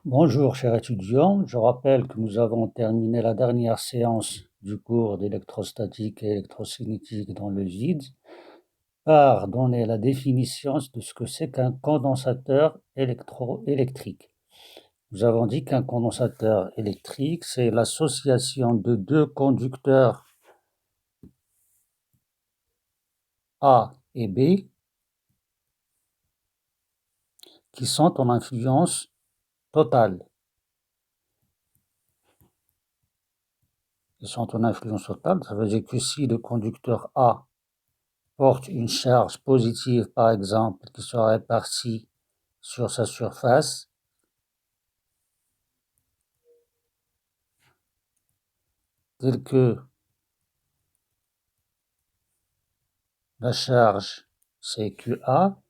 Bonjour chers étudiants, je rappelle que nous avons terminé la dernière séance du cours d'électrostatique et électrocinétique dans le vide par donner la définition de ce que c'est qu'un condensateur électroélectrique. Nous avons dit qu'un condensateur électrique, c'est l'association de deux conducteurs A et B qui sont en influence totale. Ils sont en influence totale, ça veut dire que si le conducteur A porte une charge positive, par exemple, qui sera répartie sur sa surface, telle que la charge c'est QA,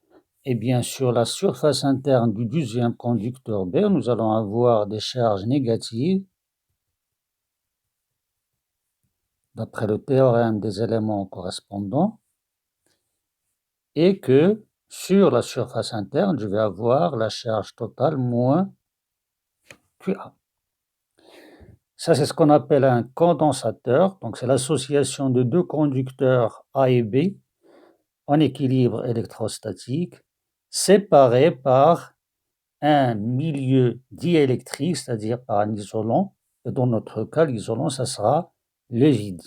et bien sur la surface interne du deuxième conducteur B, nous allons avoir des charges négatives d'après le théorème des éléments correspondants, et que sur la surface interne, je vais avoir la charge totale moins QA. Ça, c'est ce qu'on appelle un condensateur. Donc, c'est l'association de deux conducteurs A et B en équilibre électrostatique, séparés par un milieu diélectrique, c'est-à-dire par un isolant. Et dans notre cas, l'isolant, ça sera le vide.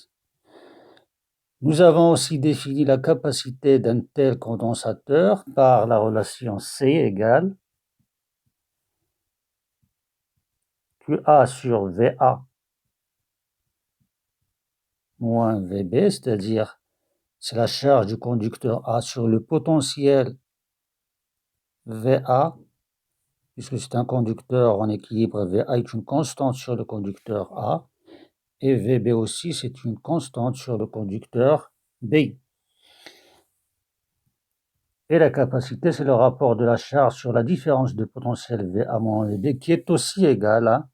Nous avons aussi défini la capacité d'un tel condensateur par la relation C égale QA sur VA moins VB, c'est-à-dire c'est la charge du conducteur A sur le potentiel VA, puisque c'est un conducteur en équilibre, VA est une constante sur le conducteur A, et VB aussi, c'est une constante sur le conducteur B. Et la capacité, c'est le rapport de la charge sur la différence de potentiel VA moins VB, qui est aussi égal à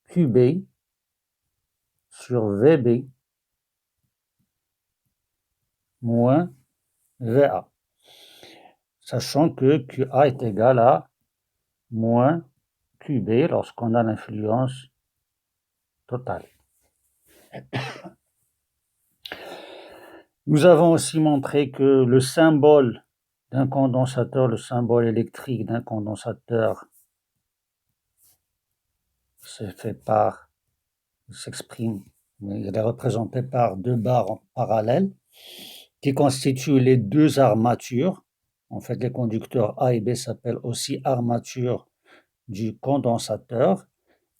QB sur VB moins VA, sachant que QA est égal à moins QB lorsqu'on a l'influence totale. Nous avons aussi montré que le symbole d'un condensateur, le symbole électrique d'un condensateur, s'exprime, il est représenté par deux barres en parallèle qui constituent les deux armatures. En fait, les conducteurs A et B s'appellent aussi armature du condensateur.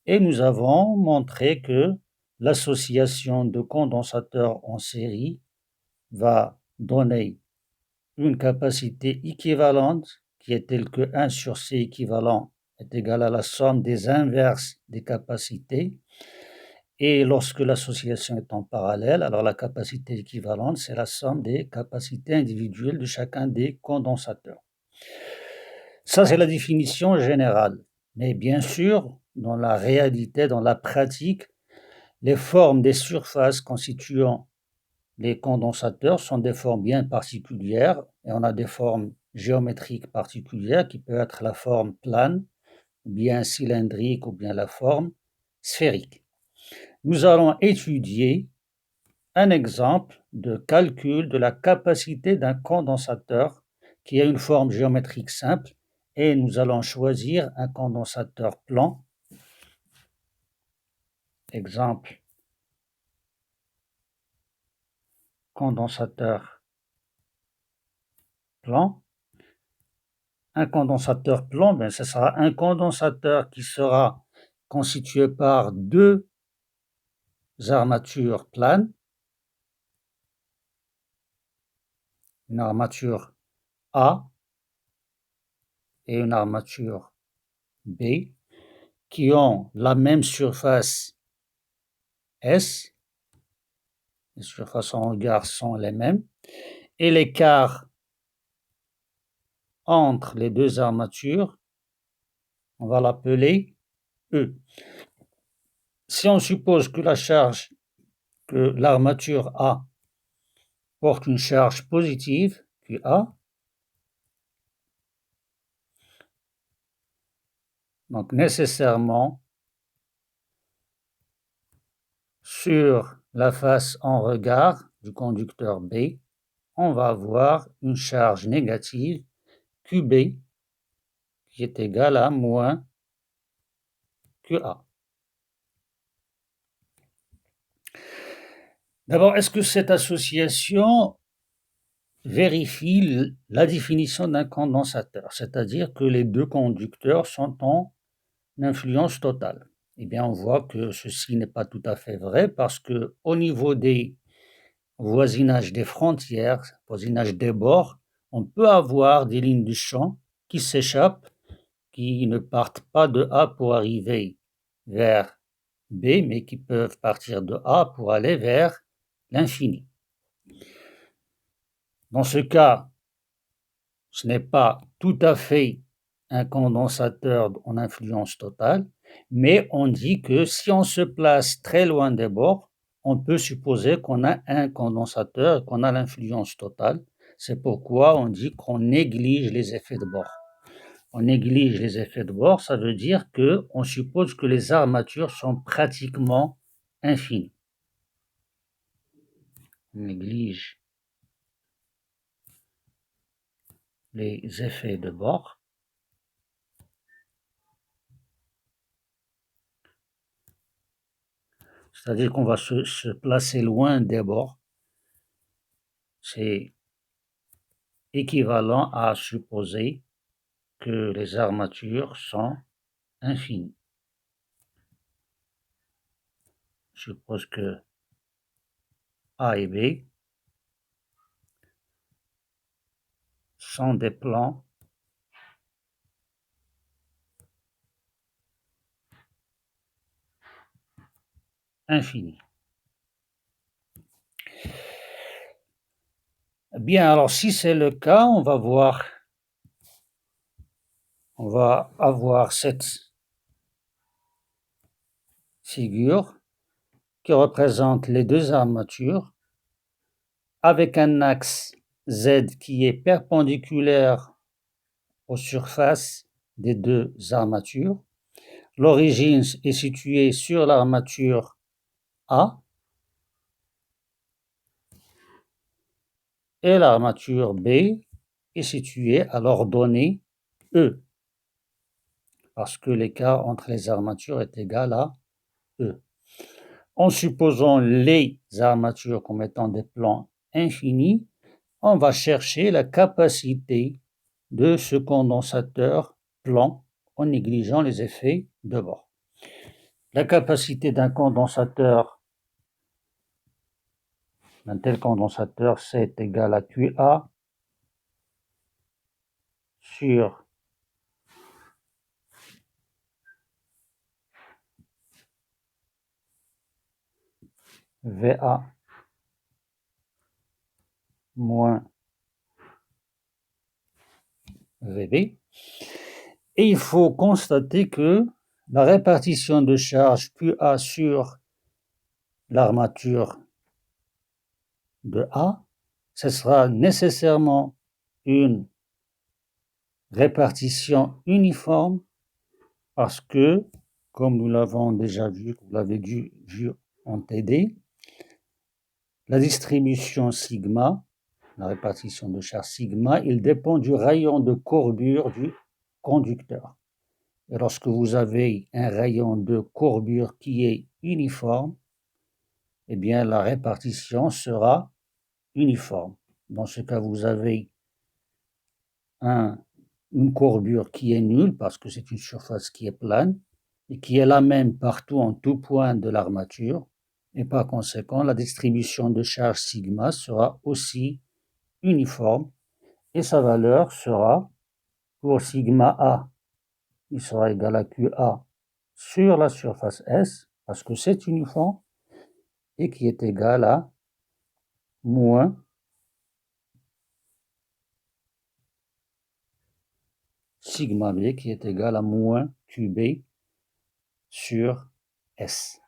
Et nous avons montré que l'association de condensateurs en série va donner une capacité équivalente qui est telle que 1 sur C équivalent est égal à la somme des inverses des capacités. Et lorsque l'association est en parallèle, alors la capacité équivalente, c'est la somme des capacités individuelles de chacun des condensateurs. Ça, c'est la définition générale. Mais bien sûr, dans la réalité, dans la pratique, les formes des surfaces constituant les condensateurs sont des formes bien particulières, et on a des formes géométriques particulières qui peuvent être la forme plane, ou bien cylindrique, ou bien la forme sphérique. Nous allons étudier un exemple de calcul de la capacité d'un condensateur qui a une forme géométrique simple, et nous allons choisir un condensateur plan. Exemple, condensateur plan. Un condensateur plan, ce sera un condensateur qui sera constitué par deux armatures planes, une armature A et une armature B, qui ont la même surface S, les surfaces en regard sont les mêmes, et l'écart entre les deux armatures, on va l'appeler E. Si on suppose que l'armature A porte une charge positive, QA, Donc nécessairement, sur la face en regard du conducteur B, on va avoir une charge négative QB qui est égale à moins QA. D'abord, est-ce que cette association vérifie la définition d'un condensateur, c'est-à-dire que les deux conducteurs sont en influence totale? Eh bien, on voit que ceci n'est pas tout à fait vrai parce que au niveau des voisinages des frontières, voisinage des bords, on peut avoir des lignes du champ qui s'échappent, qui ne partent pas de A pour arriver vers B, mais qui peuvent partir de A pour aller vers l'infini. Dans ce cas, ce n'est pas tout à fait un condensateur en influence totale, mais on dit que si on se place très loin des bords, on peut supposer qu'on a un condensateur, qu'on a l'influence totale. C'est pourquoi on dit qu'on néglige les effets de bord. On néglige les effets de bord, ça veut dire qu'on suppose que les armatures sont pratiquement infinies. On néglige les effets de bord. C'est-à-dire qu'on va se placer loin des bords. C'est équivalent à supposer que les armatures sont infinies. Je suppose que A et B sont des plans infinis. Bien, alors si c'est le cas, on va avoir cette figure qui représente les deux armatures avec un axe Z qui est perpendiculaire aux surfaces des deux armatures. L'origine est située sur l'armature A et l'armature B est située à l'ordonnée E, parce que l'écart entre les armatures est égal à E. En supposant les armatures comme étant des plans infinis, on va chercher la capacité de ce condensateur plan en négligeant les effets de bord. La capacité d'un tel condensateur, c'est égal à QA sur VA moins VB. Et il faut constater que la répartition de charge QA sur l'armature de A, ce sera nécessairement une répartition uniforme parce que, comme nous l'avons déjà vu, vous l'avez vu en TD, la distribution sigma, la répartition de charge sigma, il dépend du rayon de courbure du conducteur. Et lorsque vous avez un rayon de courbure qui est uniforme, eh bien la répartition sera uniforme. Dans ce cas, vous avez une courbure qui est nulle parce que c'est une surface qui est plane et qui est la même partout en tout point de l'armature. Et par conséquent, la distribution de charge sigma sera aussi uniforme et sa valeur sera pour sigma A, il sera égal à QA sur la surface S parce que c'est uniforme et qui est égal à moins sigma B qui est égal à moins QB sur S.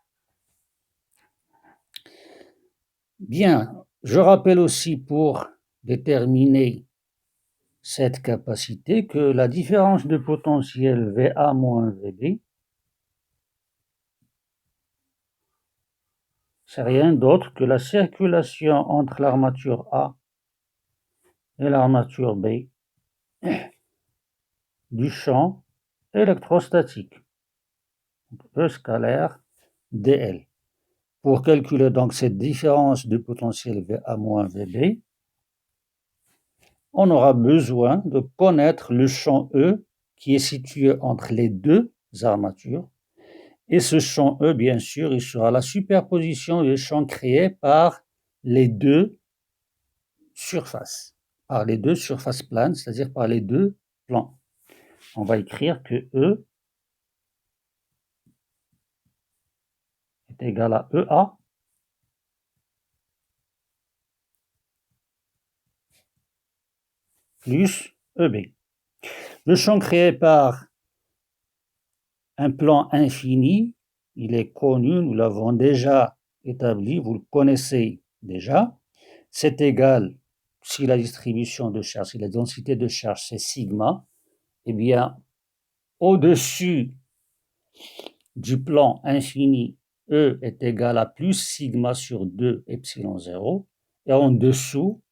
Bien, je rappelle aussi pour déterminer cette capacité que la différence de potentiel VA moins VB, c'est rien d'autre que la circulation entre l'armature A et l'armature B du champ électrostatique, E scalaire dl. Pour calculer donc cette différence de potentiel VA moins VB, on aura besoin de connaître le champ E qui est situé entre les deux armatures. Et ce champ E, bien sûr, il sera la superposition des champs créés par les deux surfaces, planes, c'est-à-dire par les deux plans. On va écrire que E est égal à EA plus EB. Le champ créé par un plan infini, il est connu, nous l'avons déjà établi, vous le connaissez déjà. C'est égal, si la distribution de charge, si la densité de charge c'est sigma, eh bien, au-dessus du plan infini, E est égal à plus sigma sur 2 epsilon 0, et en dessous,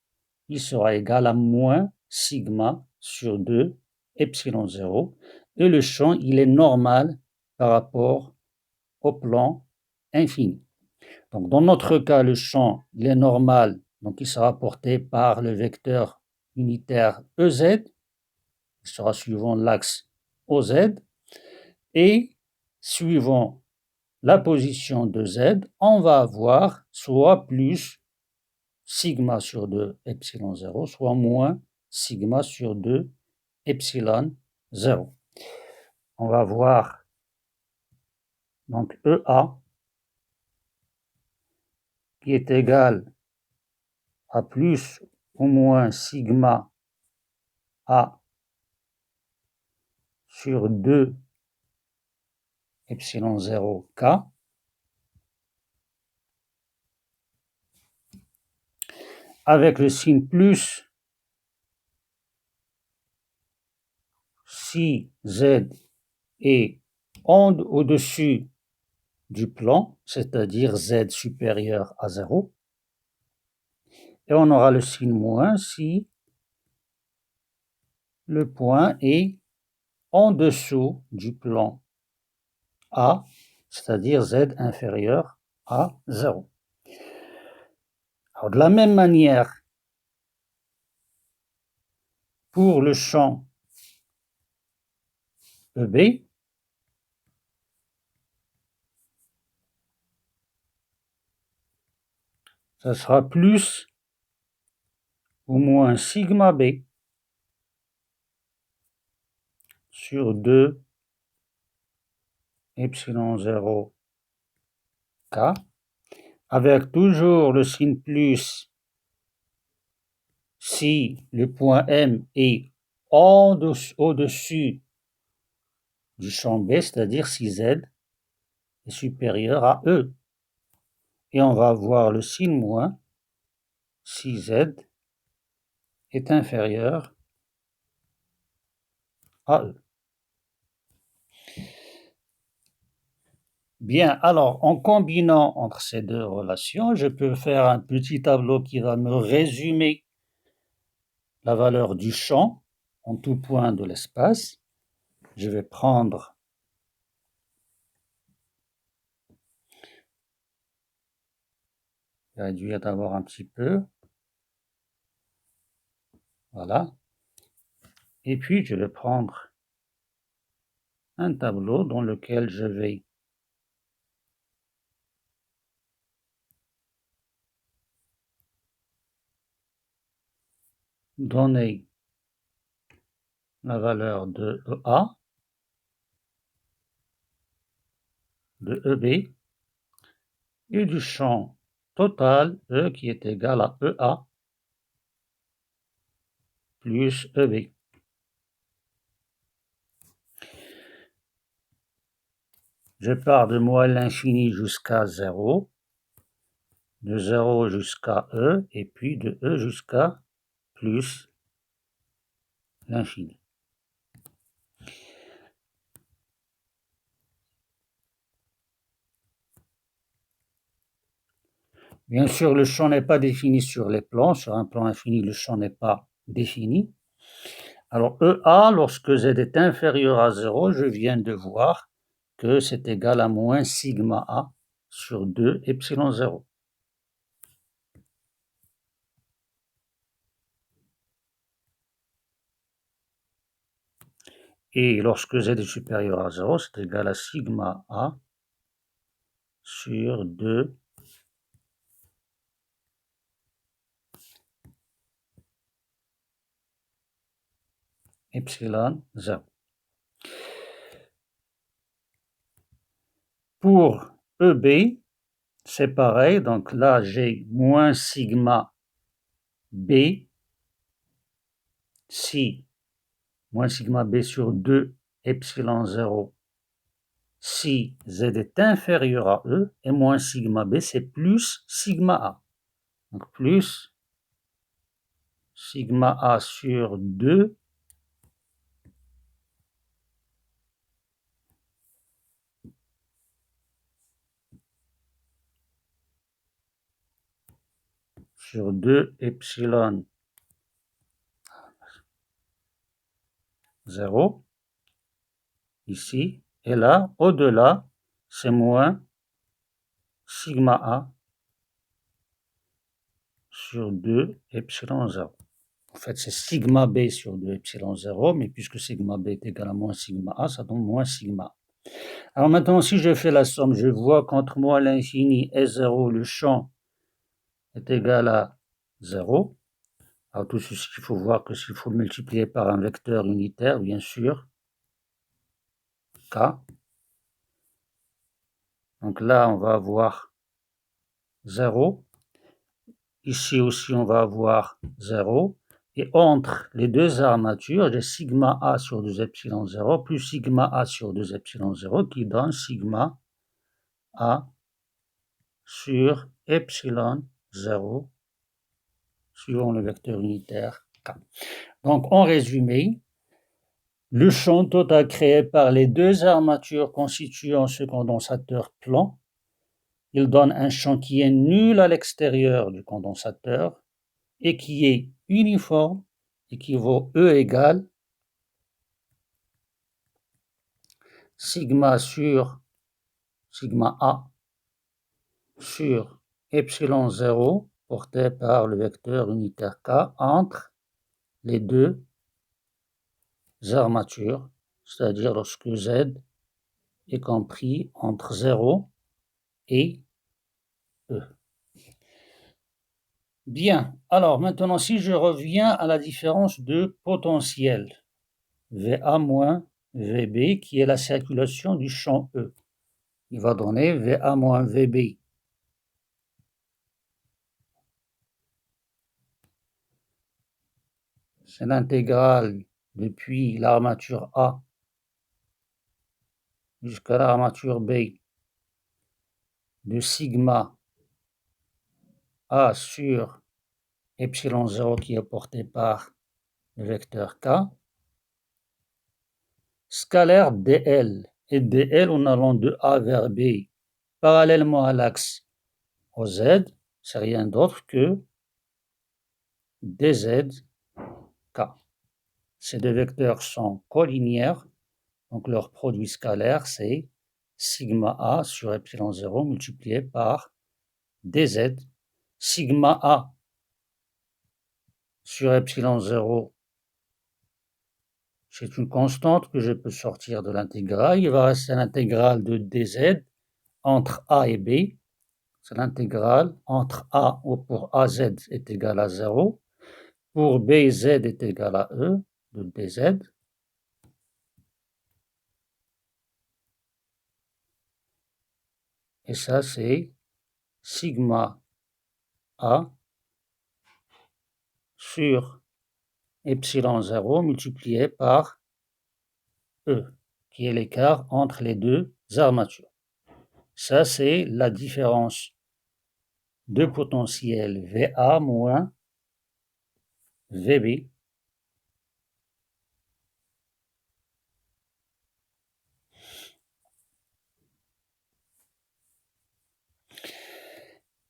il sera égal à moins sigma sur 2 epsilon 0, et le champ, il est normal par rapport au plan infini. Donc, dans notre cas, le champ, il est normal, donc il sera porté par le vecteur unitaire EZ, il sera suivant l'axe OZ, et suivant la position de Z, on va avoir soit plus sigma sur 2 epsilon 0, soit moins sigma sur 2 epsilon 0. On va voir donc EA qui est égal à plus ou moins sigma A sur 2 epsilon 0 K, avec le signe plus si Z est au-dessus du plan, c'est-à-dire Z supérieur à 0, et on aura le signe moins si le point est en dessous du plan A, c'est-à-dire Z inférieur à 0. Alors, de la même manière, pour le champ EB, ça sera plus ou moins sigma B sur 2 epsilon 0 K, avec toujours le signe plus si le point M est au-dessus du champ B, c'est-à-dire si Z est supérieur à E. Et on va avoir le signe moins si Z est inférieur à E. Bien, alors en combinant entre ces deux relations, je peux faire un petit tableau qui va me résumer la valeur du champ en tout point de l'espace. Je vais prendre réduire d'abord un petit peu. Voilà. Et puis, je vais prendre un tableau dans lequel je vais donner la valeur de EA, de EB, et du champ total E qui est égal à EA plus EB. Je pars de moins l'infini jusqu'à 0, de 0 jusqu'à E, et puis de E jusqu'à plus l'infini. Bien sûr, le champ n'est pas défini sur les plans. Sur un plan infini, le champ n'est pas défini. Alors, EA, lorsque Z est inférieur à 0, je viens de voir que c'est égal à moins sigma A sur 2 epsilon 0. Et lorsque Z est supérieur à 0, c'est égal à sigma A sur 2 epsilon 0. Pour EB, c'est pareil. Donc là, j'ai moins sigma B si moins sigma B sur 2 epsilon 0 si Z est inférieur à E, et moins sigma B, c'est plus sigma A. Donc plus sigma A sur 2 sur 2 epsilon 0 ici, et là, au-delà, c'est moins sigma A sur 2 epsilon 0. En fait, c'est sigma B sur 2 epsilon 0, mais puisque sigma B est égal à moins sigma A, ça donne moins sigma A. Alors maintenant, si je fais la somme, je vois qu'entre moins l'infini et 0, le champ est égal à 0. Alors tout ceci, il faut voir que s'il faut multiplier par un vecteur unitaire, bien sûr, K. Donc là, on va avoir 0. Ici aussi, on va avoir 0. Et entre les deux armatures, j'ai sigma A sur 2 epsilon 0 plus sigma A sur 2 epsilon 0 qui donne sigma A sur epsilon 0 suivant le vecteur unitaire K. Donc, en résumé, le champ total créé par les deux armatures constituant ce condensateur plan, il donne un champ qui est nul à l'extérieur du condensateur et qui est uniforme et qui vaut E égale sigma sur sigma A sur epsilon 0 porté par le vecteur unitaire K entre les deux armatures, c'est-à-dire lorsque Z est compris entre 0 et E. Bien, alors maintenant si je reviens à la différence de potentiel, VA moins VB qui est la circulation du champ E, il va donner VA moins VB. C'est l'intégrale depuis l'armature A jusqu'à l'armature B de sigma A sur epsilon 0 qui est porté par le vecteur K, scalaire dl. Et dl, en allant de A vers B, parallèlement à l'axe OZ, c'est rien d'autre que dz K. Ces deux vecteurs sont collinéaires, donc leur produit scalaire, c'est sigma A sur epsilon 0 multiplié par dz. Sigma A sur epsilon 0, c'est une constante que je peux sortir de l'intégrale. Il va rester l'intégrale de dz entre A et B. C'est l'intégrale entre A, ou pour AZ est égal à 0, pour BZ est égal à E de dz. Et ça, c'est sigma A sur epsilon 0 multiplié par E, qui est l'écart entre les deux armatures. Ça, c'est la différence de potentiel VA moins VB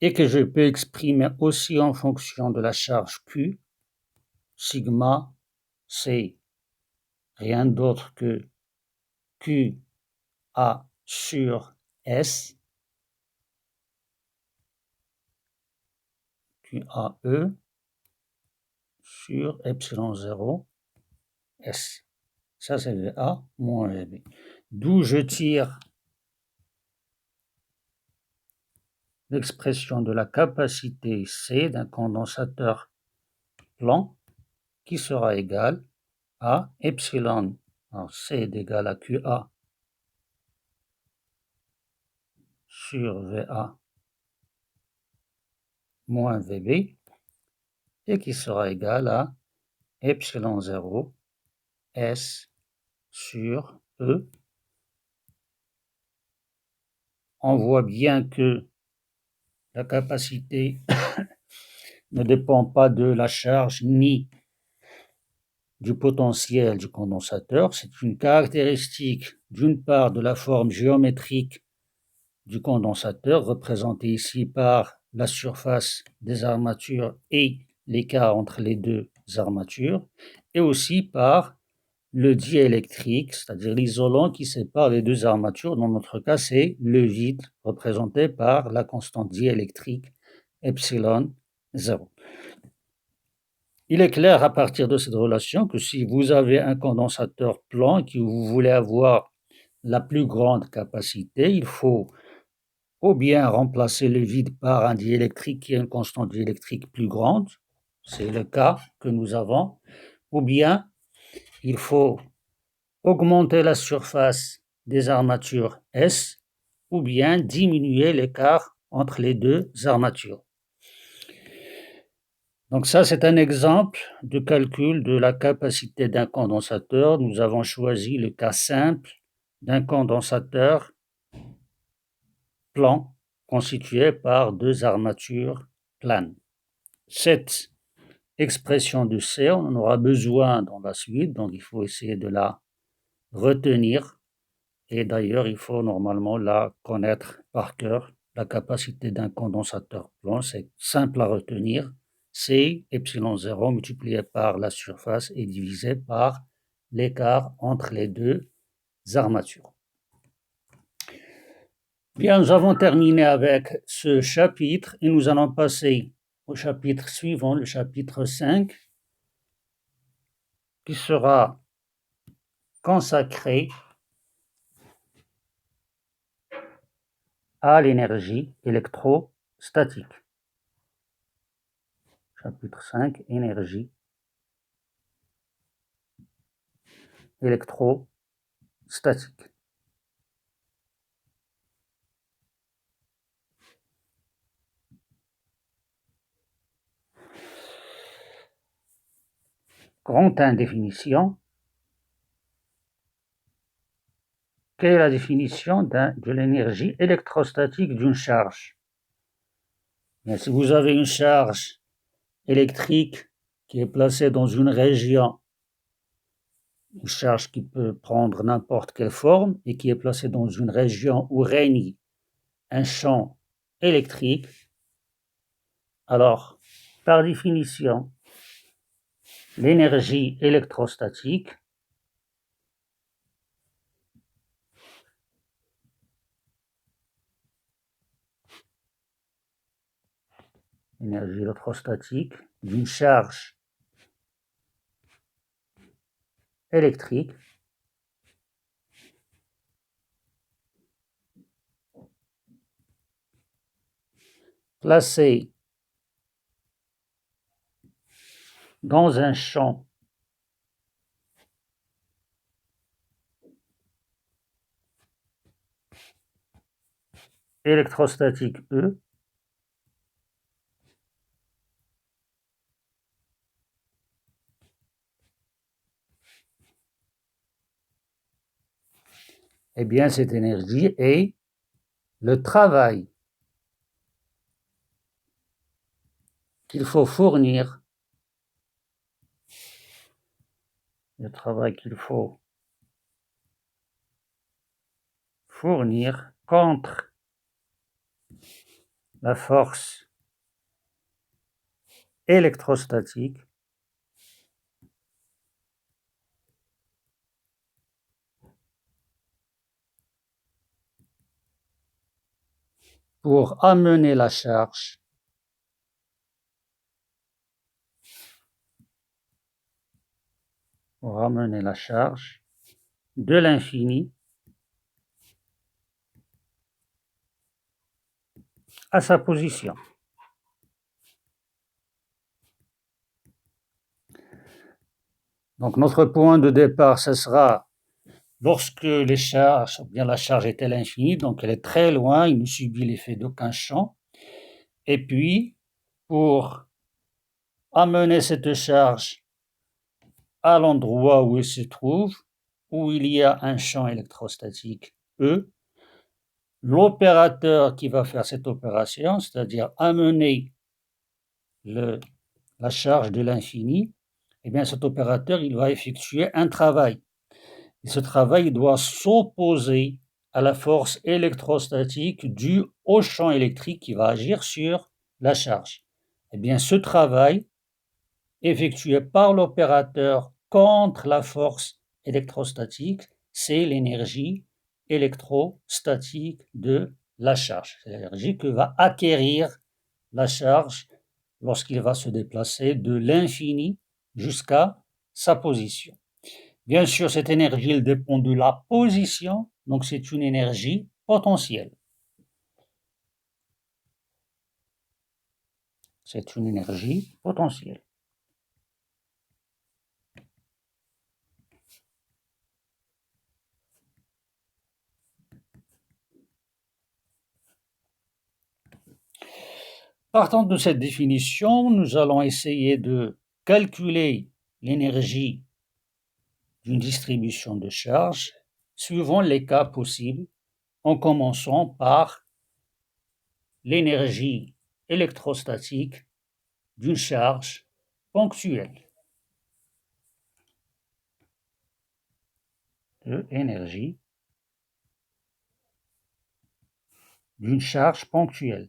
et que je peux exprimer aussi en fonction de la charge Q, sigma, c'est rien d'autre que QA sur S, QAE sur epsilon 0 S. Ça, c'est VA moins VB. D'où je tire l'expression de la capacité C d'un condensateur plan qui sera égale à epsilon. Alors, C est égal à QA sur VA moins VB et qui sera égal à epsilon 0 S sur E. On voit bien que la capacité ne dépend pas de la charge ni du potentiel du condensateur. C'est une caractéristique d'une part de la forme géométrique du condensateur, représentée ici par la surface des armatures et l'écart entre les deux armatures, et aussi par le diélectrique, c'est-à-dire l'isolant qui sépare les deux armatures. Dans notre cas, c'est le vide, représenté par la constante diélectrique epsilon 0. Il est clair à partir de cette relation que si vous avez un condensateur plan et que vous voulez avoir la plus grande capacité, il faut ou bien remplacer le vide par un diélectrique qui a une constante diélectrique plus grande, c'est le cas que nous avons, ou bien il faut augmenter la surface des armatures S, ou bien diminuer l'écart entre les deux armatures. Donc ça, c'est un exemple de calcul de la capacité d'un condensateur. Nous avons choisi le cas simple d'un condensateur plan constitué par deux armatures planes. Cette expression de C, on en aura besoin dans la suite, donc il faut essayer de la retenir. Et d'ailleurs, il faut normalement la connaître par cœur. La capacité d'un condensateur plan, c'est simple à retenir. C'est epsilon 0 multiplié par la surface et divisé par l'écart entre les deux armatures. Bien, nous avons terminé avec ce chapitre et nous allons passer au chapitre suivant, le chapitre 5, qui sera consacré à l'énergie électrostatique. Chapitre 5, énergie électrostatique. Grand 1, définition. Quelle est la définition de l'énergie électrostatique d'une charge? Bien, si vous avez une charge électrique qui est placée dans une région, une charge qui peut prendre n'importe quelle forme et qui est placée dans une région où règne un champ électrique, alors, par définition, l'énergie électrostatique d'une charge électrique placée dans un champ électrostatique E, eh bien cette énergie est le travail qu'il faut fournir, contre la force électrostatique pour amener la charge de l'infini à sa position. Donc notre point de départ, ce sera lorsque les charges, ou bien la charge est à l'infini, donc elle est très loin, il ne subit l'effet d'aucun champ. Et puis, pour amener cette charge à l'endroit où elle se trouve, où il y a un champ électrostatique E, l'opérateur qui va faire cette opération, c'est-à-dire amener la charge de l'infini, eh bien cet opérateur, il va effectuer un travail. Et ce travail doit s'opposer à la force électrostatique due au champ électrique qui va agir sur la charge. Eh bien, ce travail effectué par l'opérateur contre la force électrostatique, c'est l'énergie électrostatique de la charge. C'est l'énergie que va acquérir la charge lorsqu'il va se déplacer de l'infini jusqu'à sa position. Bien sûr, cette énergie, elle dépend de la position, donc c'est une énergie potentielle. C'est une énergie potentielle. Partant de cette définition, nous allons essayer de calculer l'énergie d'une distribution de charge suivant les cas possibles, en commençant par l'énergie électrostatique d'une charge ponctuelle. Énergie d'une charge ponctuelle.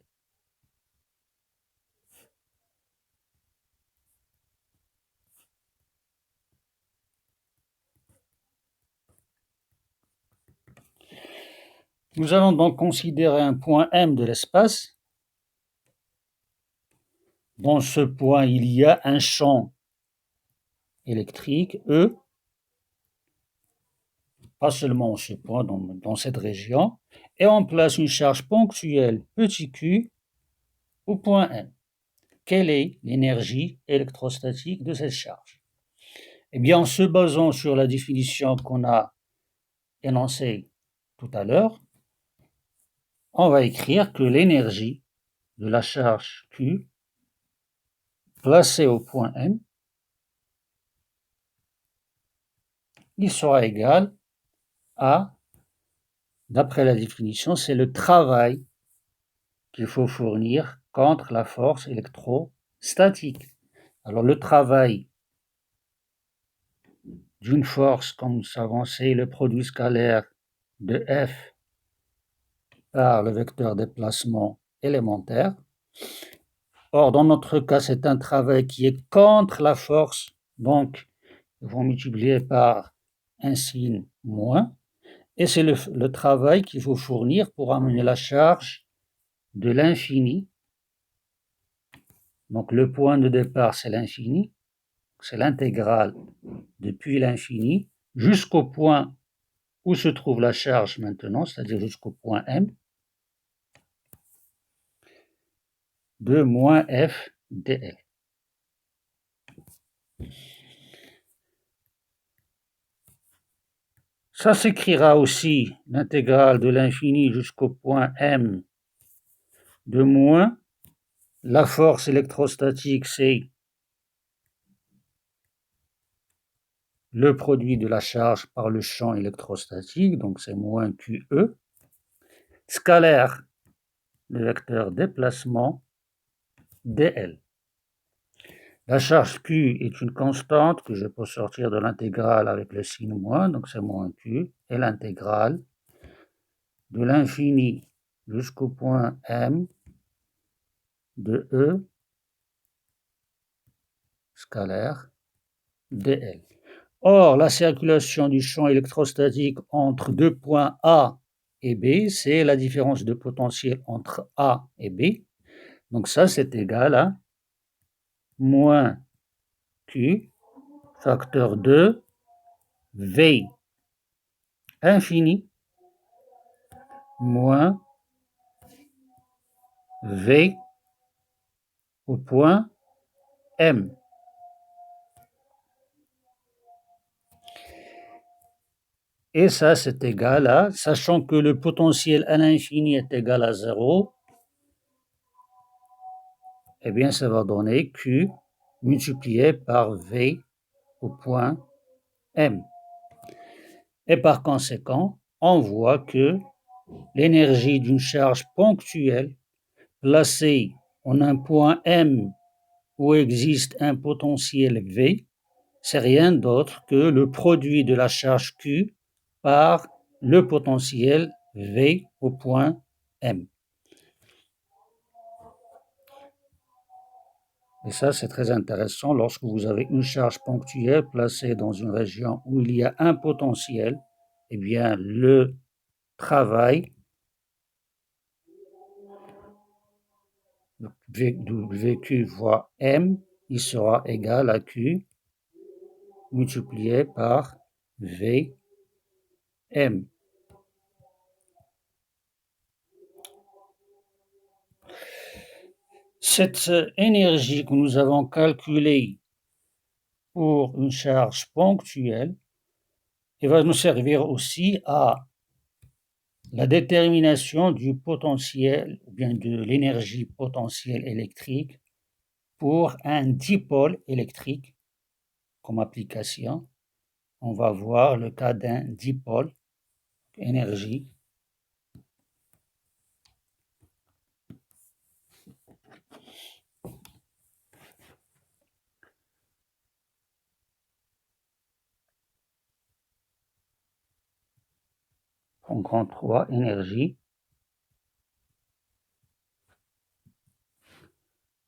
Nous allons donc considérer un point M de l'espace. Dans ce point, il y a un champ électrique, E, pas seulement ce point, dans cette région, et on place une charge ponctuelle, petit q, au point M. Quelle est l'énergie électrostatique de cette charge? Eh bien, en se basant sur la définition qu'on a énoncée tout à l'heure, on va écrire que l'énergie de la charge Q placée au point M, il sera égal à, d'après la définition, c'est le travail qu'il faut fournir contre la force électrostatique. Alors le travail d'une force, comme nous savons, c'est le produit scalaire de F par le vecteur déplacement élémentaire. Or, dans notre cas, c'est un travail qui est contre la force, donc nous vont multiplier par un signe moins, et c'est le travail qu'il faut fournir pour amener la charge de l'infini. Donc le point de départ, c'est l'infini, c'est l'intégrale depuis l'infini jusqu'au point où se trouve la charge maintenant, c'est-à-dire jusqu'au point M, de moins F dl. Ça s'écrira aussi l'intégrale de l'infini jusqu'au point M de moins la force électrostatique, c'est le produit de la charge par le champ électrostatique, donc c'est moins QE, scalaire le vecteur déplacement dl. La charge Q est une constante que je peux sortir de l'intégrale avec le signe moins, donc c'est moins Q, et l'intégrale de l'infini jusqu'au point M de E scalaire dl. Or, la circulation du champ électrostatique entre deux points A et B, c'est la différence de potentiel entre A et B. Donc ça, c'est égal à moins Q facteur 2 V infini moins V au point M. Et ça, c'est égal à, sachant que le potentiel à l'infini est égal à 0, eh bien, ça va donner Q multiplié par V au point M. Et par conséquent, on voit que l'énergie d'une charge ponctuelle placée en un point M où existe un potentiel V, c'est rien d'autre que le produit de la charge Q par le potentiel V au point M. Et ça, c'est très intéressant lorsque vous avez une charge ponctuelle placée dans une région où il y a un potentiel, eh bien, le travail VQ fois M, il sera égal à Q multiplié par V M. Cette énergie que nous avons calculée pour une charge ponctuelle, elle va nous servir aussi à la détermination du potentiel, ou bien de l'énergie potentielle électrique pour un dipôle électrique comme application. On va voir le cas d'un dipôle, énergie. En grand 3, énergie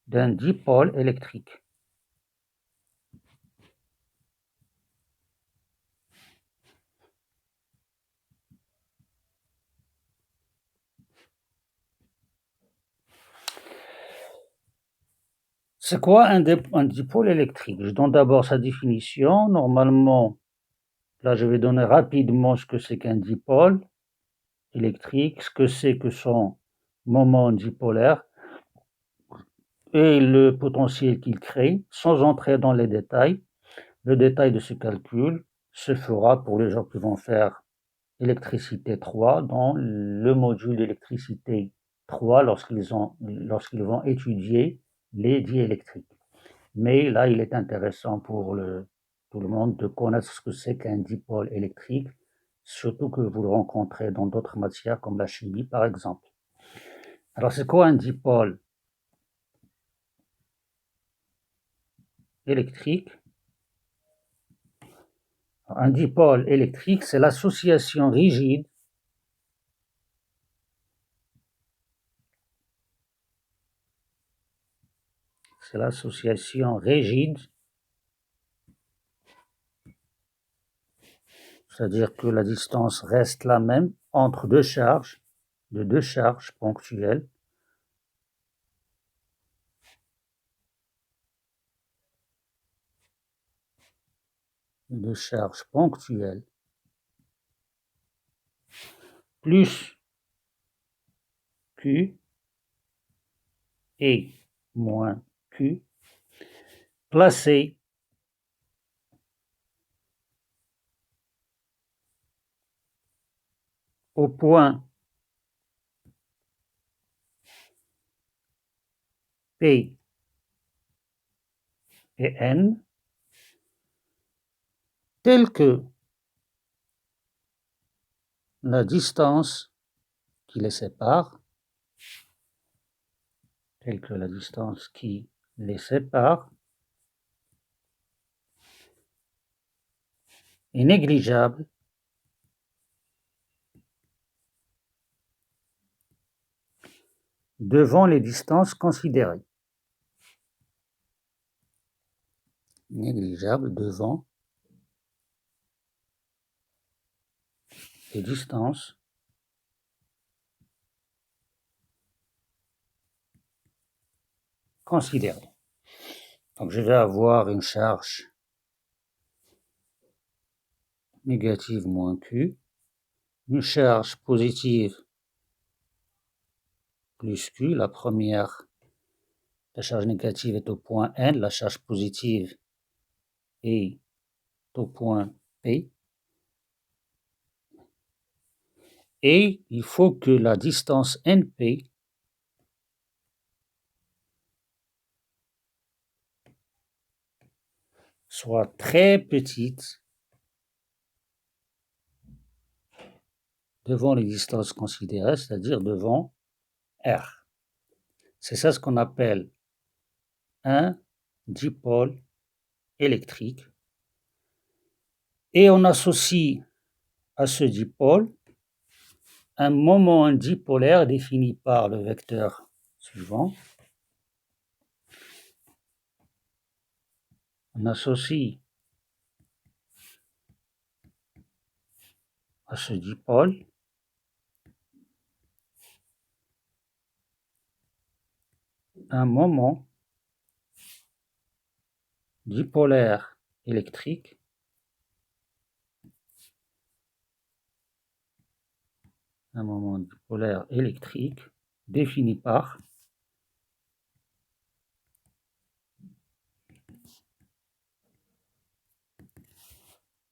d'un dipôle électrique. C'est quoi un dipôle électrique? Je donne d'abord sa définition. Normalement, là, je vais donner rapidement ce que c'est qu'un dipôle électrique, ce que c'est que son moment dipolaire et le potentiel qu'il crée, sans entrer dans les détails. Le détail de ce calcul se fera pour les gens qui vont faire électricité 3 dans le module d'électricité 3 lorsqu'ils vont étudier les diélectriques. Mais là, il est intéressant pour tout le monde de connaître ce que c'est qu'un dipôle électrique, surtout que vous le rencontrez dans d'autres matières comme la chimie, par exemple. Alors, c'est quoi un dipôle électrique? Un dipôle électrique, c'est l'association rigide c'est-à-dire que la distance reste la même entre deux charges ponctuelles. Deux charges ponctuelles plus Q et moins Q placées au point P et N telle que la distance qui les sépare, est négligeable devant les distances considérées. Négligeable devant les distances considérées. Donc je vais avoir une charge négative moins Q, une charge positive plus Q. La charge négative est au point N, la charge positive est au point P. Et il faut que la distance NP soit très petite devant les distances considérées, c'est-à-dire devant R. C'est ça ce qu'on appelle un dipôle électrique. Et on associe à ce dipôle un moment dipolaire défini par le vecteur suivant. On associe à ce dipôle un moment dipolaire électrique défini par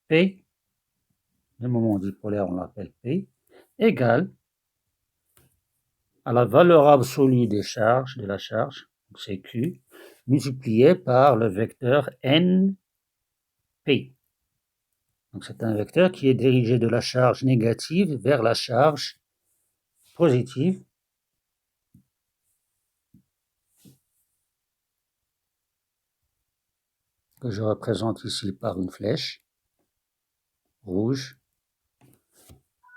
P, le moment dipolaire on l'appelle P, égale à la valeur absolue de la charge, c'est Q, multiplié par le vecteur NP. Donc c'est un vecteur qui est dirigé de la charge négative vers la charge positive. Que je représente ici par une flèche rouge.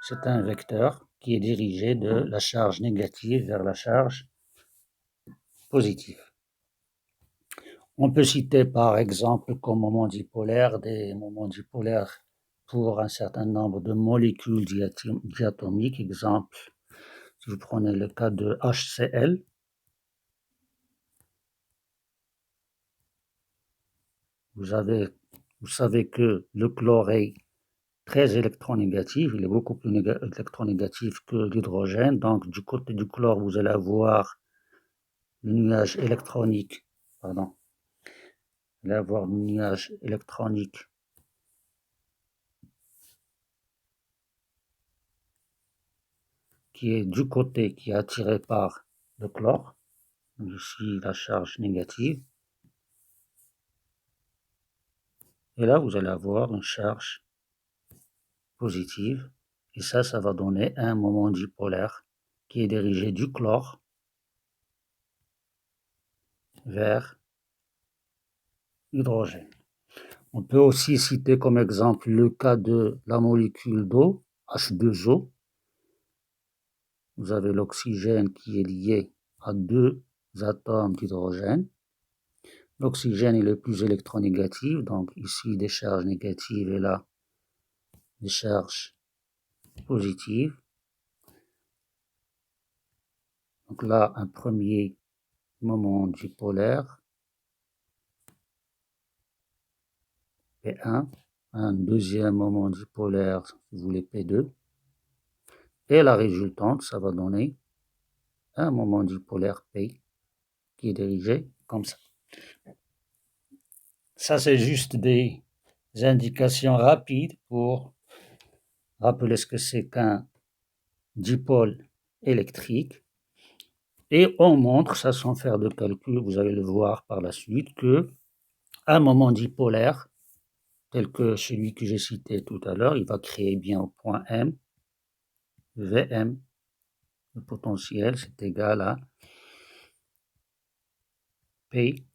C'est un vecteur qui est dirigé de la charge négative vers la charge positive. On peut citer par exemple comme moment dipolaire des moments dipolaires pour un certain nombre de molécules diatomiques. Exemple, si vous prenez le cas de HCl, vous savez que le chlore est très électronégatif, il est beaucoup plus électronégatif que l'hydrogène, donc du côté du chlore, vous allez avoir le nuage électronique, qui est du côté qui est attiré par le chlore, ici la charge négative, et là vous allez avoir une charge positive, et ça va donner un moment dipolaire qui est dirigé du chlore vers l'hydrogène. On peut aussi citer comme exemple le cas de la molécule d'eau, H2O. Vous avez l'oxygène qui est lié à deux atomes d'hydrogène. L'oxygène est le plus électronégatif, donc ici des charges négatives et là des charges positives. Donc là, un premier moment dipolaire, P1, un deuxième moment dipolaire, si vous voulez, P2, et la résultante, ça va donner un moment dipolaire P qui est dirigé comme ça. Ça, c'est juste des indications rapides pour rappeler ce que c'est qu'un dipôle électrique. Et on montre, ça sans faire de calcul, vous allez le voir par la suite, que un moment dipolaire, tel que celui que j'ai cité tout à l'heure, il va créer bien au point M, Vm, le potentiel, c'est égal à P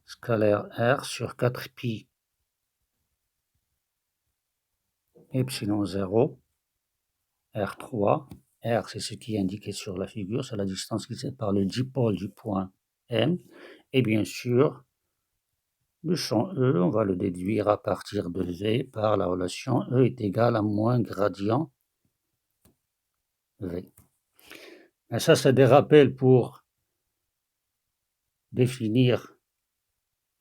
scalaire R sur 4pi epsilon 0 R3 R, c'est ce qui est indiqué sur la figure, c'est la distance qui sépare le dipôle du point N. Et bien sûr, le champ E, on va le déduire à partir de V par la relation E est égal à moins gradient V. Et ça, c'est des rappels pour définir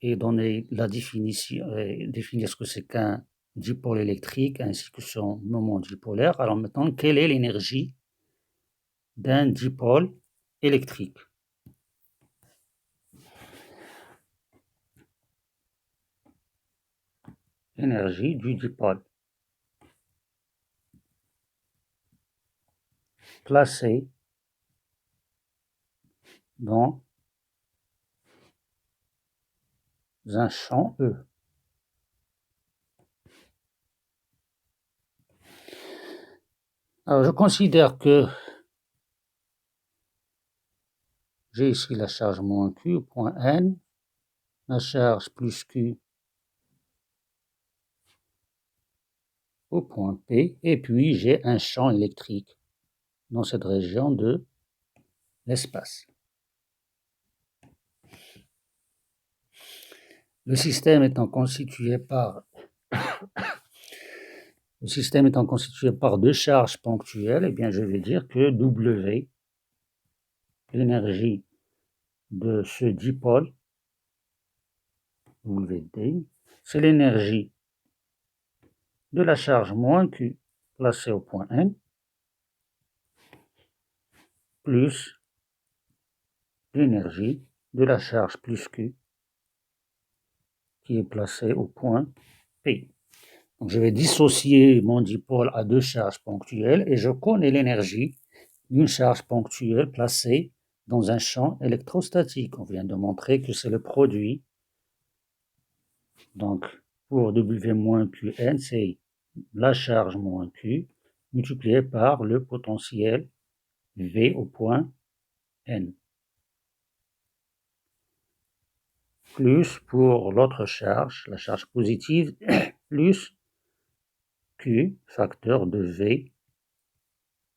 et donner la définition, définir ce que c'est qu'un dipôle électrique ainsi que son moment dipolaire. Alors maintenant, quelle est l'énergie d'un dipôle électrique? L'énergie du dipôle placé dans un champ E. Alors je considère que j'ai ici la charge moins Q au point N, la charge plus Q au point P, et puis j'ai un champ électrique dans cette région de l'espace. Le système étant constitué par deux charges ponctuelles, eh bien je vais dire que W, l'énergie de ce dipôle, WD, c'est l'énergie de la charge moins Q placée au point N, plus l'énergie de la charge plus Q qui est placée au point P. Donc je vais dissocier mon dipôle à deux charges ponctuelles et je connais l'énergie d'une charge ponctuelle placée dans un champ électrostatique. On vient de montrer que c'est le produit. Donc pour W moins Qn, c'est la charge moins Q multipliée par le potentiel V au point N. Plus pour l'autre charge, la charge positive, plus Q, facteur de V,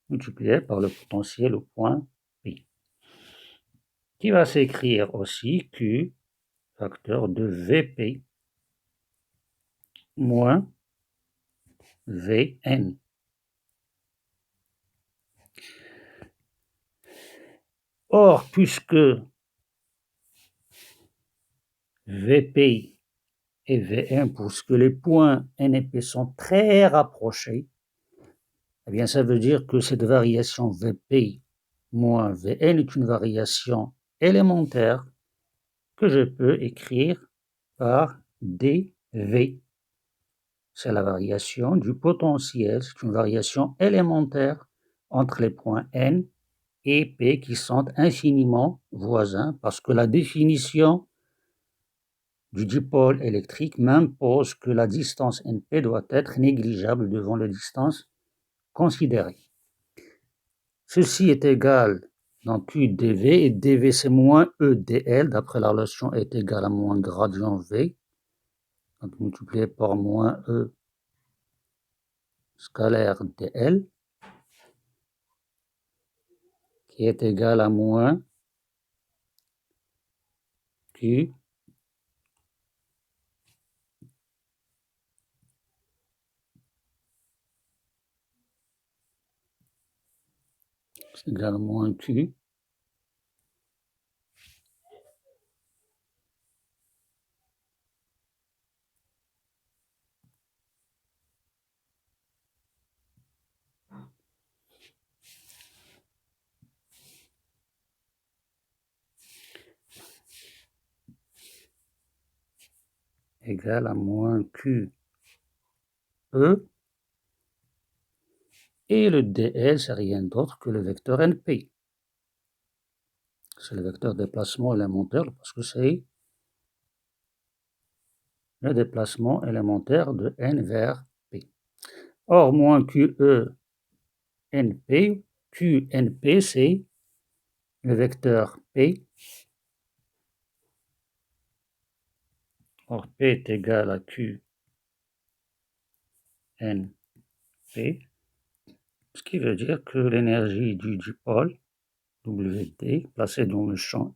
multiplié par le potentiel au point P, qui va s'écrire aussi Q, facteur de Vp, moins Vn. Or, puisque Vp et Vn, puisque les points N et P sont très rapprochés, eh bien ça veut dire que cette variation Vp moins Vn est une variation élémentaire que je peux écrire par dV. C'est la variation du potentiel, c'est une variation élémentaire entre les points N et P qui sont infiniment voisins parce que la définition du dipôle électrique m'impose que la distance NP doit être négligeable devant la distance considérée. Ceci est égal dans Q dV et dV c'est moins E dL d'après la relation est égal à moins gradient V, donc multiplié par moins E scalaire dL qui est égal à moins Q c'est égal à moins Q égale à moins QE et le dL c'est rien d'autre que le vecteur NP. C'est le vecteur déplacement élémentaire parce que c'est le déplacement élémentaire de N vers P. Or, moins QE NP, QNP c'est le vecteur P. Or, P est égal à QNP Ce qui veut dire que l'énergie du dipôle, WD, placée dans le champ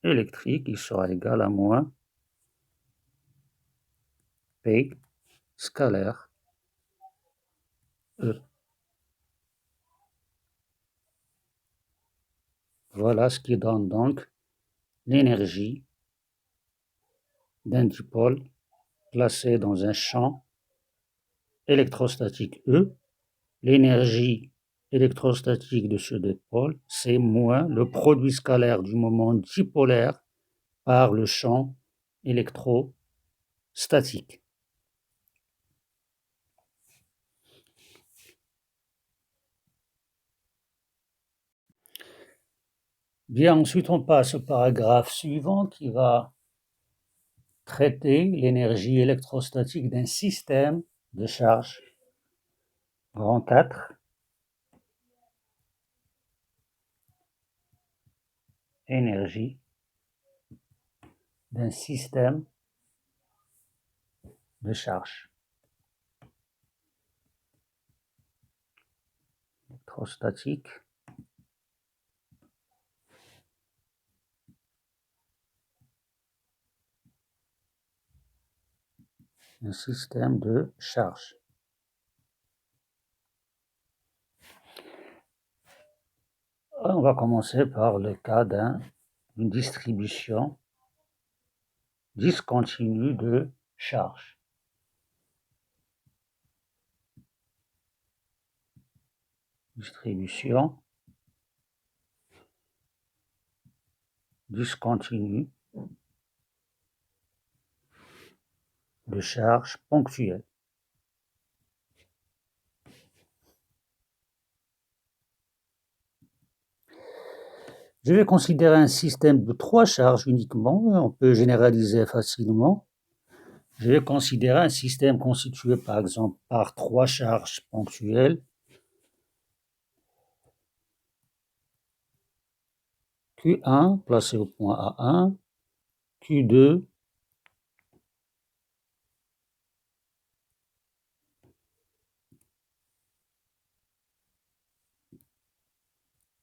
électrique, il sera égal à moins P scalaire E. Voilà ce qui donne donc l'énergie d'un dipôle placé dans un champ électrostatique E. L'énergie électrostatique de ce dipôle, c'est moins le produit scalaire du moment dipolaire par le champ électrostatique. Bien, ensuite on passe au paragraphe suivant qui va traiter l'énergie électrostatique d'un système de charge grand 4, énergie d'un système de charge électrostatique un système de charge. On va commencer par le cas d'une distribution discontinue de charge. Distribution discontinue de charge ponctuelle. Je vais considérer un système de 3 charges uniquement, on peut généraliser facilement. Je vais considérer un système constitué par exemple par 3 charges ponctuelles, Q1 placé au point A1, Q2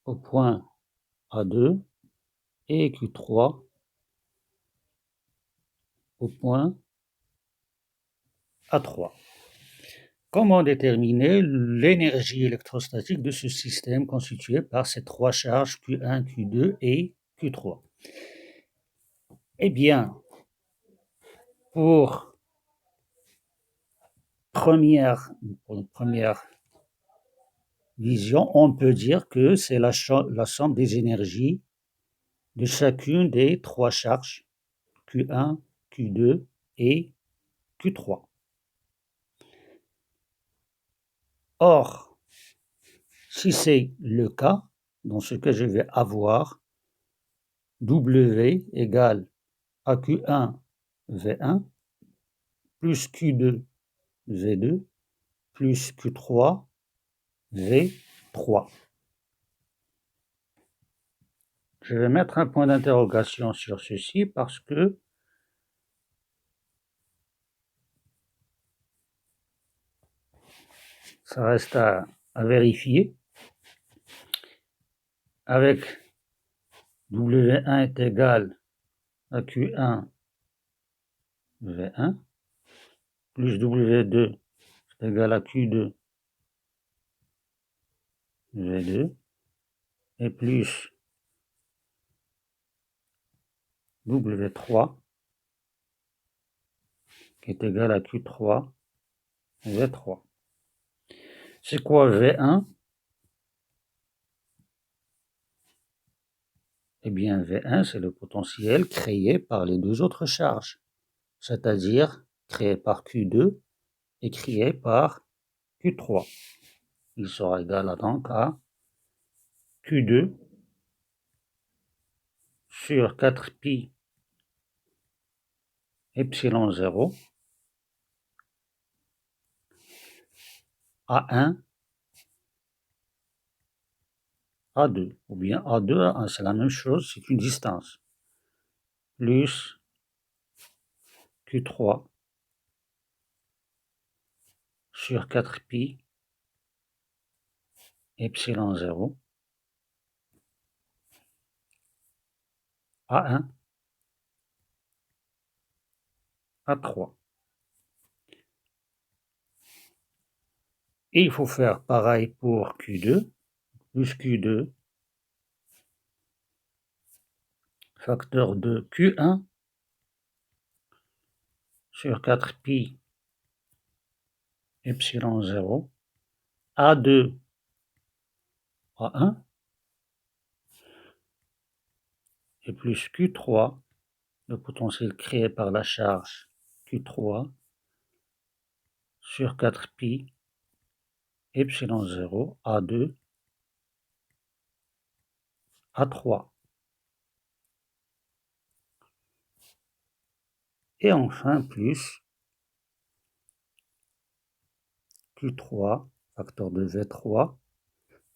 au point A2 et Q3 au point A3. Comment déterminer l'énergie électrostatique de ce système constitué par ces 3 charges Q1, Q2 et Q3? Eh bien, pour une première vision, on peut dire que c'est la somme des énergies de chacune des 3 charges Q1, Q2 et Q3. Or, si c'est le cas, dans ce que je vais avoir W égale à Q1 V1 plus Q2 V2 plus Q3 V3. Je vais mettre un point d'interrogation sur ceci parce que ça reste à vérifier. Avec W1 est égal à Q1 V1 plus W2 est égal à Q2 V2 et plus W3 qui est égal à Q3 V3. C'est quoi V1? Eh bien, V1, c'est le potentiel créé par les deux autres charges, c'est-à-dire créé par Q2 et créé par Q3. Il sera égal donc à Q2 sur 4pi epsilon 0 A1 A2, ou bien A2, c'est la même chose, c'est une distance, plus Q3 sur 4pi epsilon 0, A1, A3. Et il faut faire pareil pour Q2, plus Q2, facteur de Q1 sur 4pi epsilon 0, A2, A1, et plus Q3, le potentiel créé par la charge Q3, sur 4pi epsilon 0, A2, A3. Et enfin plus Q3, facteur de V3,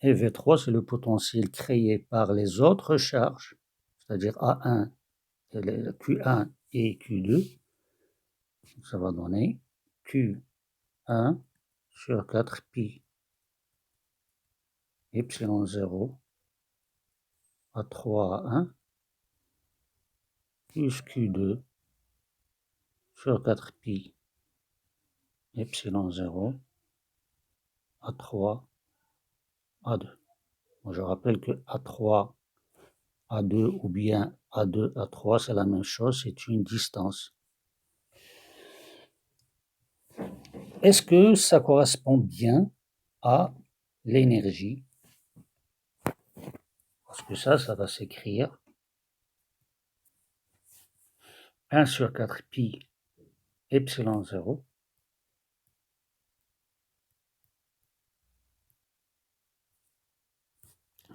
et V3 c'est le potentiel créé par les autres charges, c'est-à-dire A1, Q1 et Q2, ça va donner Q1 sur 4pi epsilon 0 A3 A1 plus Q2 sur 4pi epsilon 0 A3 A2. Je rappelle que A3 A2 ou bien A2 A3 c'est la même chose, c'est une distance. Est-ce que ça correspond bien à l'énergie? Parce que ça va s'écrire 1 sur 4pi epsilon 0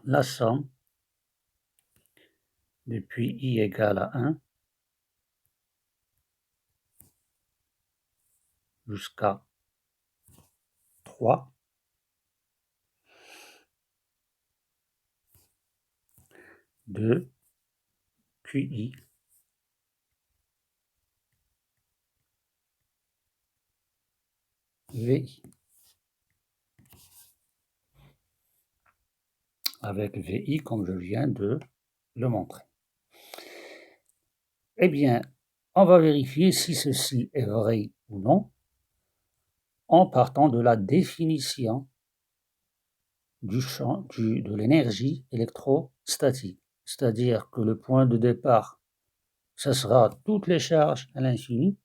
la somme depuis i égale à 1 jusqu'à 3 de QI VI, avec VI comme je viens de le montrer. Eh bien, on va vérifier si ceci est vrai ou non en partant de la définition du champ de l'énergie électrostatique. C'est-à-dire que le point de départ, ce sera toutes les charges à l'infini,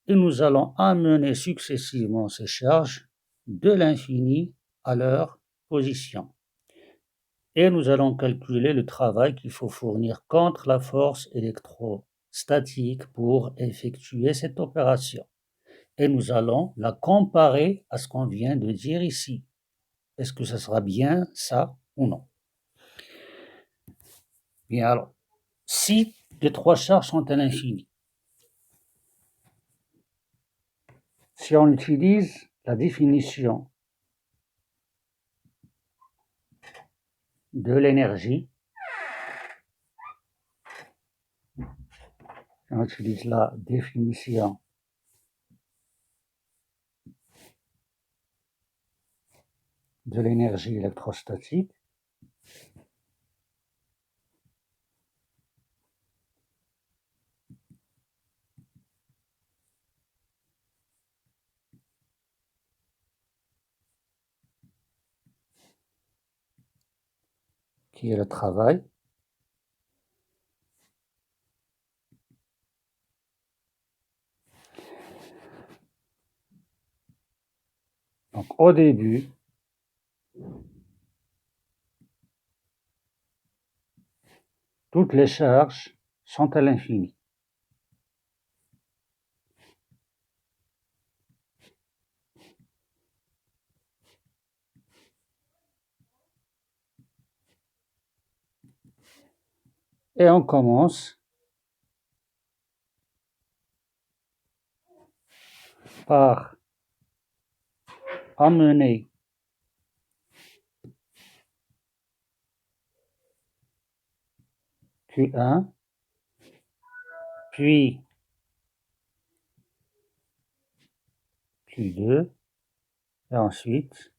et nous allons amener successivement ces charges de l'infini à leur position. Et nous allons calculer le travail qu'il faut fournir contre la force électrostatique pour effectuer cette opération. Et nous allons la comparer à ce qu'on vient de dire ici. Est-ce que ce sera bien ça ou non? Bien alors, si les trois charges sont à l'infini, si on utilise la définition de l'énergie, on utilise la définition de l'énergie électrostatique, qui est le travail, donc au début, toutes les charges sont à l'infini. Et on commence par amener Q1, puis Q2, et ensuite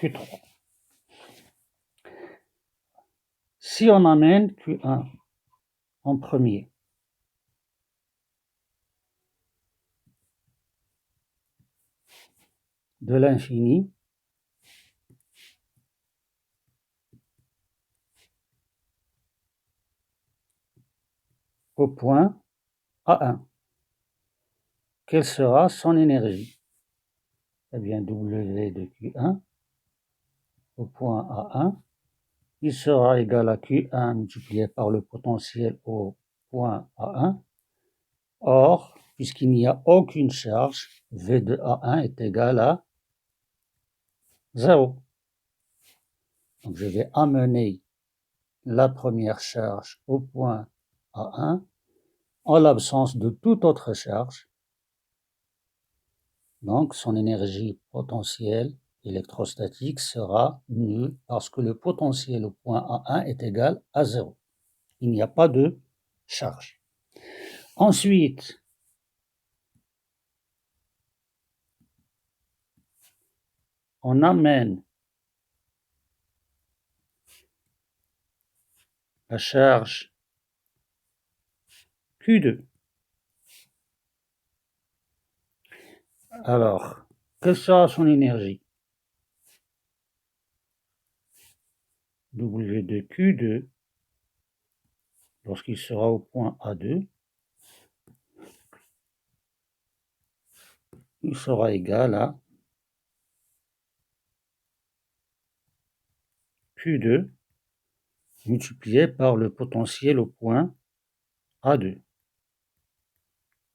Q3. Si on amène Q1 en premier, de l'infini au point A1, quelle sera son énergie? Eh bien, W de Q1 au point A1, il sera égal à Q1 multiplié par le potentiel au point A1. Or, puisqu'il n'y a aucune charge, V de A1 est égal à 0. Donc, je vais amener la première charge au point A1 en l'absence de toute autre charge. Donc, son énergie potentielle électrostatique sera nulle parce que le potentiel au point A1 est égal à 0. Il n'y a pas de charge. Ensuite, on amène la charge Q2. Alors, quelle sera son énergie? W de Q2, lorsqu'il sera au point A2, il sera égal à Q2 multiplié par le potentiel au point A2.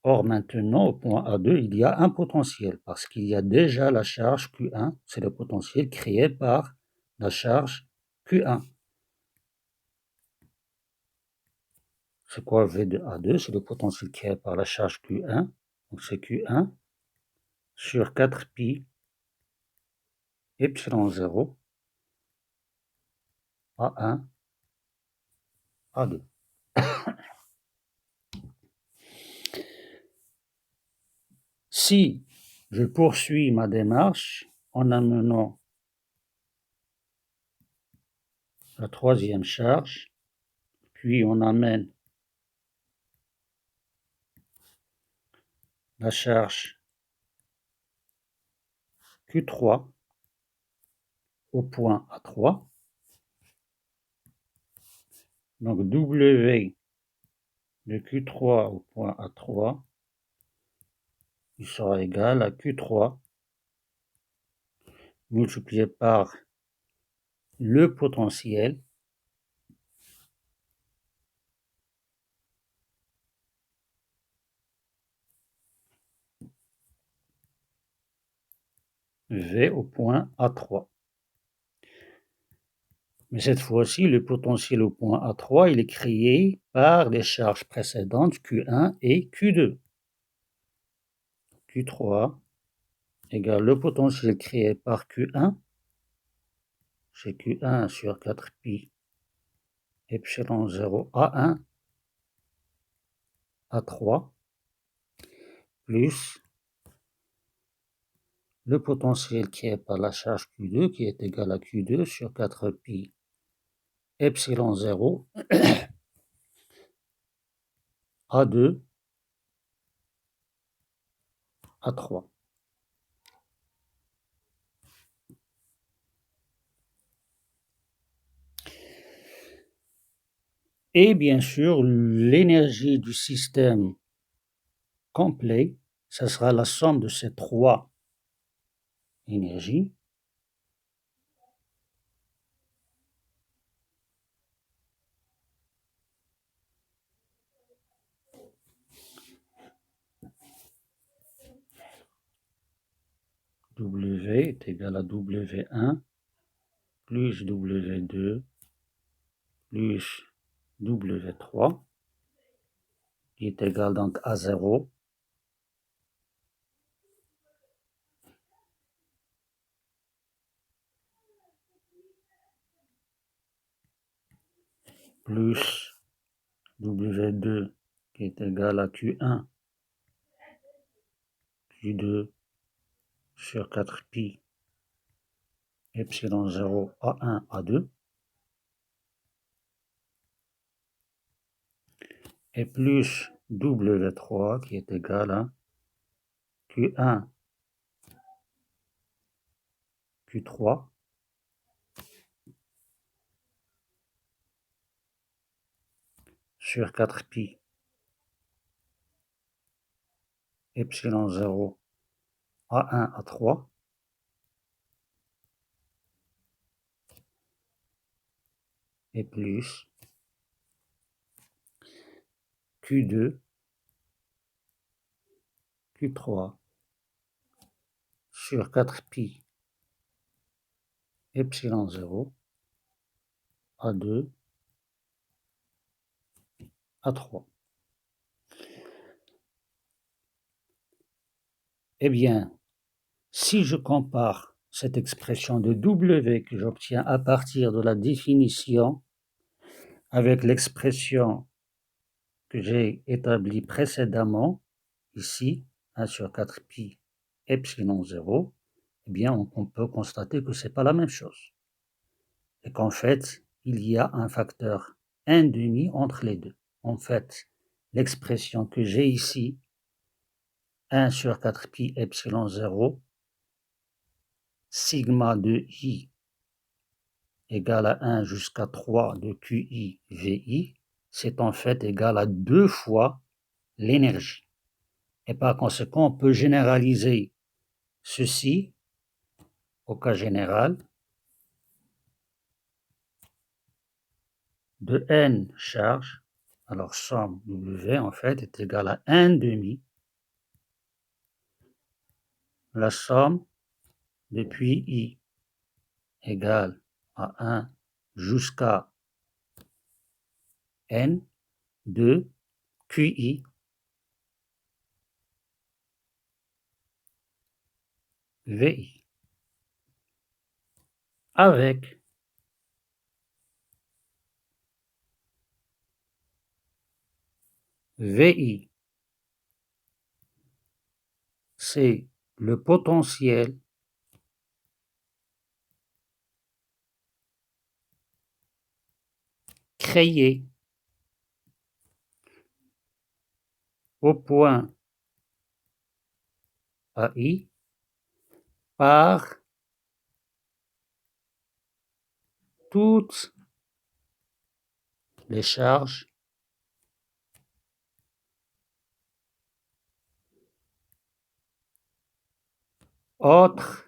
Or, maintenant, au point A2, il y a un potentiel parce qu'il y a déjà la charge Q1, c'est le potentiel créé par la charge Q1. C'est quoi V de A2? C'est le potentiel créé par la charge Q1. Donc, c'est Q1 sur 4pi epsilon 0 A1 A2. Si je poursuis ma démarche en amenant la troisième charge, puis on amène la charge Q3 au point A3, donc W de Q3 au point A3, il sera égal à Q3 multiplié par le potentiel V au point A3. Mais cette fois-ci, le potentiel au point A3, il est créé par les charges précédentes Q1 et Q2. Q3 égale le potentiel créé par Q1, c'est Q1 sur 4pi epsilon 0 A1 A3 plus le potentiel créé par la charge Q2 qui est égal à Q2 sur 4pi epsilon 0 A2 A3. Et bien sûr, l'énergie du système complet, ce sera la somme de ces trois énergies. W est égal à W1 plus W2 plus W3 qui est égal donc à 0 plus W2 qui est égal à Q1 Q2 sur 4pi epsilon 0 A1 A2 et plus W3 qui est égal à Q1 Q3 sur 4pi epsilon 0 A1 A3 et plus Q2 Q3 sur 4pi epsilon 0 A2 A3. Eh bien, si je compare cette expression de W que j'obtiens à partir de la définition avec l'expression que j'ai établie précédemment, ici, 1 sur 4pi epsilon 0, eh bien, on peut constater que ce n'est pas la même chose. Et qu'en fait, il y a un facteur 1,5 entre les deux. En fait, l'expression que j'ai ici, 1 sur 4pi epsilon 0, sigma de i égale à 1 jusqu'à 3 de QI VI, c'est en fait égal à 2 fois l'énergie. Et par conséquent, on peut généraliser ceci au cas général de n charges. Alors somme W en fait est égale à 1,5 la somme de QI égale à 1 jusqu'à n de QI VI avec VI, c'est le potentiel créé au point AI par toutes les charges autres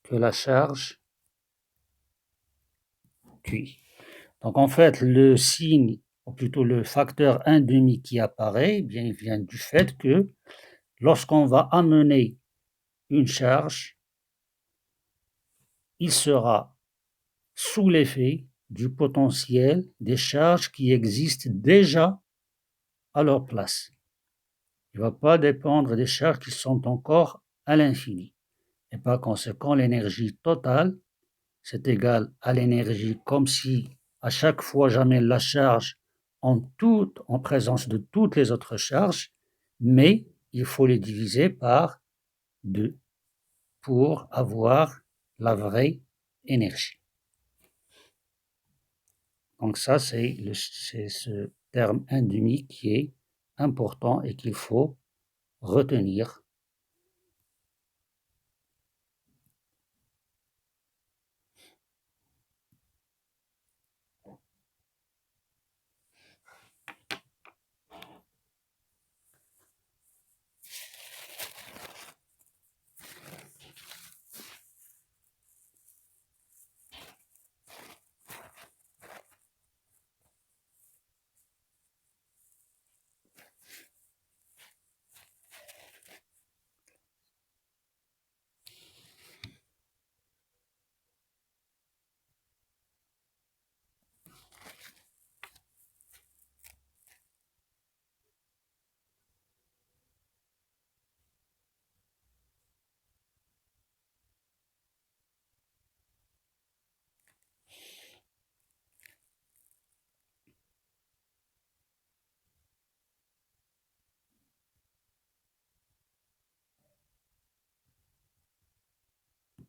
que la charge QI. Donc en fait, le signe, ou plutôt le facteur 1,5 qui apparaît, eh bien, il vient du fait que lorsqu'on va amener une charge, il sera sous l'effet du potentiel des charges qui existent déjà à leur place. Il ne va pas dépendre des charges qui sont encore à l'infini. Et par conséquent, l'énergie totale, c'est égal à l'énergie comme si à chaque fois j'amène la charge en présence de toutes les autres charges, mais il faut les diviser par 2 pour avoir la vraie énergie. Donc ça, c'est ce terme 1,5 qui est important et qu'il faut retenir